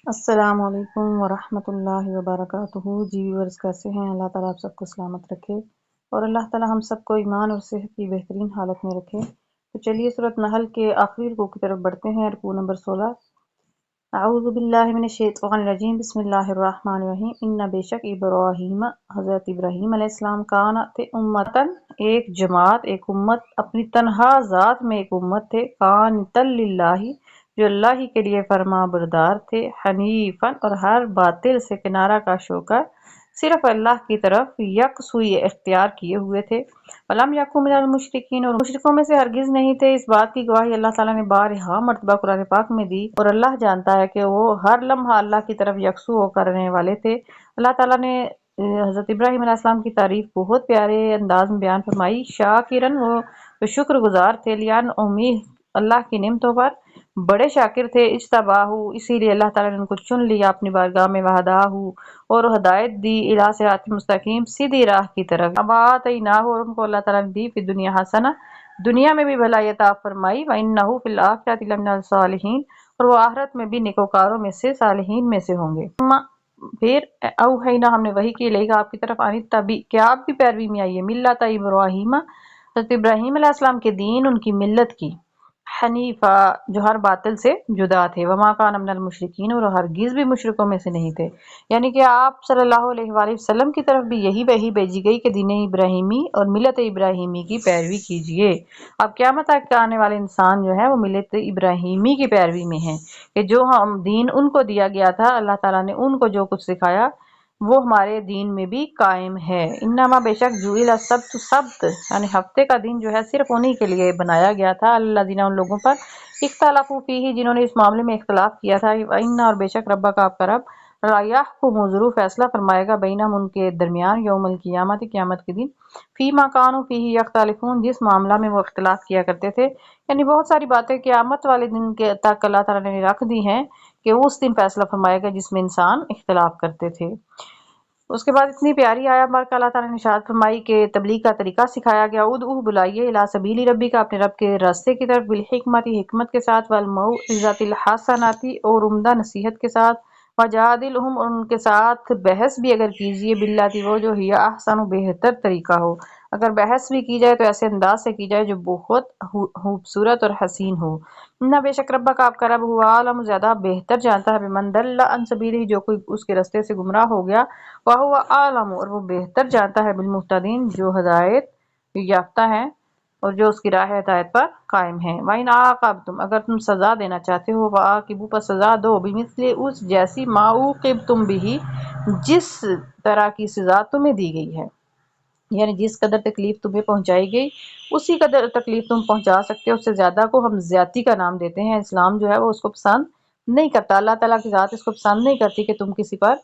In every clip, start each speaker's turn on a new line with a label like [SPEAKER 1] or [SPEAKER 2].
[SPEAKER 1] السلام علیکم ورحمۃ اللہ وبرکاتہ۔ جی ویورز کیسے ہیں؟ اللہ تعالیٰ آپ سب کو سلامت رکھے اور اللہ تعالیٰ ہم سب کو ایمان اور صحت کی بہترین حالت میں رکھے۔ تو چلیے سورۃ نحل کے آخری رکوع کی طرف بڑھتے ہیں، رکوع نمبر 16۔ اعوذ باللہ من الشیطان الرجیم، بسم اللہ الرحمن الرحیم۔ ان بے شک ابراہیم، حضرت ابراہیم علیہ السلام، کانا تھے امتن، ایک جماعت، ایک امت، اپنی تنہا ذات میں ایک امت تھے، قانتن للہ، جو اللہ ہی کے لیے فرما بردار تھے، حنیفن، اور ہر باطل سے کنارہ کش ہو کر صرف اللہ کی طرف یکسوئی اختیار کیے ہوئے تھے۔ ولم یکن من المشرکین، اور مشرکوں میں سے ہرگز نہیں تھے۔ اس بات کی گواہی اللہ تعالیٰ نے بارہا مرتبہ قرآن پاک میں دی، اور اللہ جانتا ہے کہ وہ ہر لمحہ اللہ کی طرف یکسو ہو کر رہنے والے تھے۔ اللہ تعالیٰ نے حضرت ابراہیم علیہ السلام کی تعریف بہت پیارے انداز میں بیان فرمائی۔ شاکرن، وہ شکر گزار تھے، لیان امید، اللہ کی نعمتوں پر بڑے شاکر تھے، اجتباہ، اسی لیے اللہ تعالیٰ نے ان کو چن لیا اپنی بارگاہ میں، وہداہ، اور ہدایت دی، الی صراط مستقیم، سیدھی راہ کی طرف، آتیناہ، اور ان کو اللہ تعالیٰ نے دی، فی دنیا حسنہ، دنیا میں بھی بھلائی عطا فرمائی، وانہ فی الآخرۃ لمن الصالحین، اور وہ آخرت میں بھی نیکوکاروں میں سے، صالحین میں سے ہوں گے۔ پھر اوحینا، ہم نے وحی کی، لے گا آپ کی طرف، آنی تبی، کہ آپ بھی پیروی میں آئیے، ملت ابراہیم، حضرت ابراہیم علیہ السلام کے دین، ان کی ملت کی، حنیفہ، جو ہر باطل سے جدا تھے، وما کان من المشرکین، اور ہرگز بھی مشرکوں میں سے نہیں تھے۔ یعنی کہ آپ صلی اللہ علیہ وآلہ وسلم کی طرف بھی یہی وحی بھیجی گئی کہ دین ابراہیمی اور ملت ابراہیمی کی پیروی کیجیے۔ اب قیامت تک کے آنے والے انسان جو ہے وہ ملت ابراہیمی کی پیروی میں ہیں، کہ جو ہم دین ان کو دیا گیا تھا، اللہ تعالیٰ نے ان کو جو کچھ سکھایا وہ ہمارے دین میں بھی قائم ہے۔ انما، بے شک، جعل السبت، سبت یعنی ہفتے کا دن جو ہے صرف انہی کے لیے بنایا گیا تھا، الذین، ان لوگوں پر، اختلافوا فیہ، جنہوں نے اس معاملے میں اختلاف کیا تھا، وان، اور بے شک، ربک، آپ کا رب، لا یحکم، ضرور فیصلہ فرمائے گا، بینہم، ان کے درمیان، یوم القیامت، قیامت کے دن، فیما کانوا فیہ یختلفون، جس معاملہ میں وہ اختلاف کیا کرتے تھے۔ یعنی بہت ساری باتیں قیامت والے دن کے تک اللہ تعالیٰ نے رکھ دی ہیں کہ اس دن فیصلہ فرمائے گا جس میں انسان اختلاف کرتے تھے۔ اس کے بعد اتنی پیاری آیا بار کا اللہ تعالیٰ نے ارشاد فرمائی کہ تبلیغ کا طریقہ سکھایا گیا، ادعو، بلائیے، الی سبیل ربک، اپنے رب کے راستے کی طرف، بالحکمت، حکمت کے ساتھ، والموعظۃ الحسنۃ، اور عمدہ نصیحت کے ساتھ، وجادلہم، اور ان کے ساتھ بحث بھی اگر کیجیے، باللتی، وہ جو ہی احسن، بہتر طریقہ ہو۔ اگر بحث بھی کی جائے تو ایسے انداز سے کی جائے جو بہت خوبصورت اور حسین ہو۔ نہ، بے شک، ربک، آپ کا رب، ہوا عالم، زیادہ بہتر جانتا ہے، بمن ضل عن سبیلہ، جو کوئی اس کے راستے سے گمراہ ہو گیا، وہو اعلم، اور وہ بہتر جانتا ہے، بالمہتدین، جو ہدایت یافتہ ہیں اور جو اس کی راہ ہدایت پر قائم ہیں۔ وَإِنْ عَاقَبْتُمْ، اگر تم سزا دینا چاہتے ہو، فَعَاقِبُوا، پس سزا دو، بِمِثْلِ، اس جیسی، مَا عُوقِبْتُمْ بِهِ، جس طرح کی سزا تمہیں دی گئی ہے، یعنی جس قدر تکلیف تمہیں پہنچائی گئی اسی قدر تکلیف تم پہنچا سکتے ہو۔ اس سے زیادہ کو ہم زیادتی کا نام دیتے ہیں، اسلام جو ہے وہ اس کو پسند نہیں کرتا، اللہ تعالیٰ کی ذات اس کو پسند نہیں کرتی کہ تم کسی پر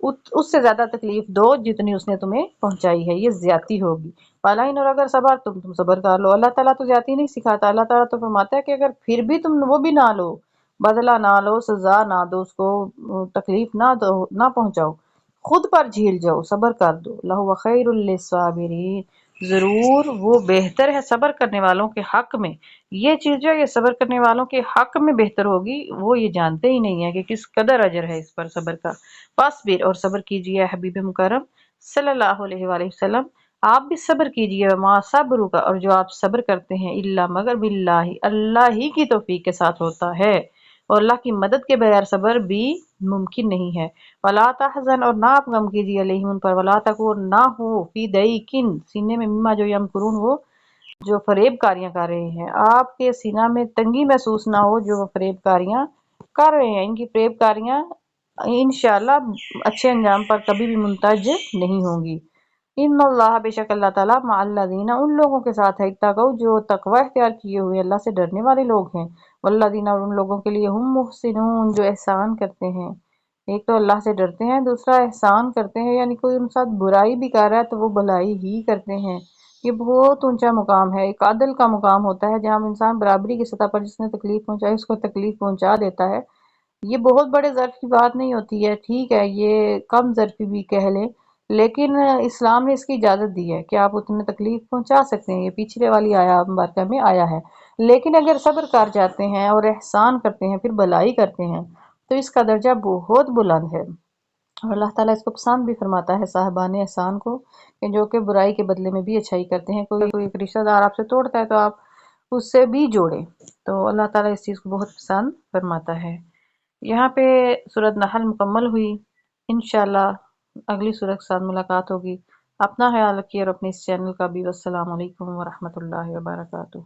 [SPEAKER 1] اس سے زیادہ تکلیف دو جتنی اس نے تمہیں پہنچائی ہے، یہ زیادتی ہوگی۔ وَلَئِنْ، اور اگر صبر تم صبر کر لو، اللہ تعالیٰ تو زیادتی نہیں سکھاتا، اللہ تعالیٰ تو فرماتا ہے کہ اگر پھر بھی تم وہ بھی نہ لو، بدلہ نہ لو، سزا نہ دو، اس کو تکلیف نہ دو، نہ پہنچاؤ، خود پر جھیل جاؤ، صبر کر دو، لَهُوَ خَيْرٌ لِّلصَّابِرِينَ، ضرور وہ بہتر ہے صبر کرنے والوں کے حق میں۔ یہ چیز جو یہ صبر کرنے والوں کے حق میں بہتر ہوگی، وہ یہ جانتے ہی نہیں ہے کہ کس قدر اجر ہے اس پر صبر کا۔ فاصبر، اور صبر کیجیے، حبیب مکرم صلی اللہ علیہ وآلہ وسلم، آپ بھی صبر کیجیے، وما صبرک، اور جو آپ صبر کرتے ہیں، الا، مگر، باللہ، اللہ ہی کی توفیق کے ساتھ ہوتا ہے، اور اللہ کی مدد کے بغیر صبر بھی ممکن نہیں ہے۔ ولا تحزن، اور نہ آپ غم کیجیے، علیہم، ان پر، ولا تکو، نہ ہو، فی ضیق، سینے میں، مما، جو یمکرون، وہ جو فریب کاریاں کر رہے ہیں، آپ کے سینہ میں تنگی محسوس نہ ہو جو وہ فریب کاریاں کر رہے ہیں، ان کی فریب کاریاں انشاءاللہ اچھے انجام پر کبھی بھی منتج نہیں ہوں گی۔ ان اللہ، بے شک اللہ تعالیٰ، مع الذین، ان لوگوں کے ساتھ ہے، اتقوا، جو تقوی اختیار کیے ہوئے اللہ سے ڈرنے والے لوگ ہیں، والذین، اور ان لوگوں کے لیے، ہم محسنون، جو احسان کرتے ہیں۔ ایک تو اللہ سے ڈرتے ہیں، دوسرا احسان کرتے ہیں، یعنی کوئی ان کے ساتھ برائی بھی کر رہا ہے تو وہ بھلائی ہی کرتے ہیں۔ یہ بہت اونچا مقام ہے، ایک عدل کا مقام ہوتا ہے جہاں انسان برابری کی سطح پر جس نے تکلیف پہنچائی اس کو تکلیف پہنچا دیتا ہے۔ یہ بہت بڑے ظرف کی بات نہیں ہوتی ہے، ٹھیک ہے، یہ کم ظرفی بھی کہہ لیں، لیکن اسلام نے اس کی اجازت دی ہے کہ آپ اتنے تکلیف پہنچا سکتے ہیں، یہ پیچھے والی آیا مبارکہ میں آیا ہے۔ لیکن اگر صبر کر جاتے ہیں اور احسان کرتے ہیں، پھر بھلائی کرتے ہیں، تو اس کا درجہ بہت بلند ہے، اور اللہ تعالیٰ اس کو پسند بھی فرماتا ہے صاحبان احسان کو، کہ جو کہ برائی کے بدلے میں بھی اچھائی کرتے ہیں۔ کوئی ایک رشتہ دار آپ سے توڑتا ہے تو آپ اس سے بھی جوڑیں، تو اللہ تعالیٰ اس چیز کو بہت پسند فرماتا ہے۔ یہاں پہ سورۃ نحل مکمل ہوئی، انشاءاللہ اگلی سورت کے ساتھ ملاقات ہوگی۔ اپنا خیال رکھیے اور اپنے اس چینل کا بھی۔ والسلام علیکم ورحمۃ اللہ وبرکاتہ۔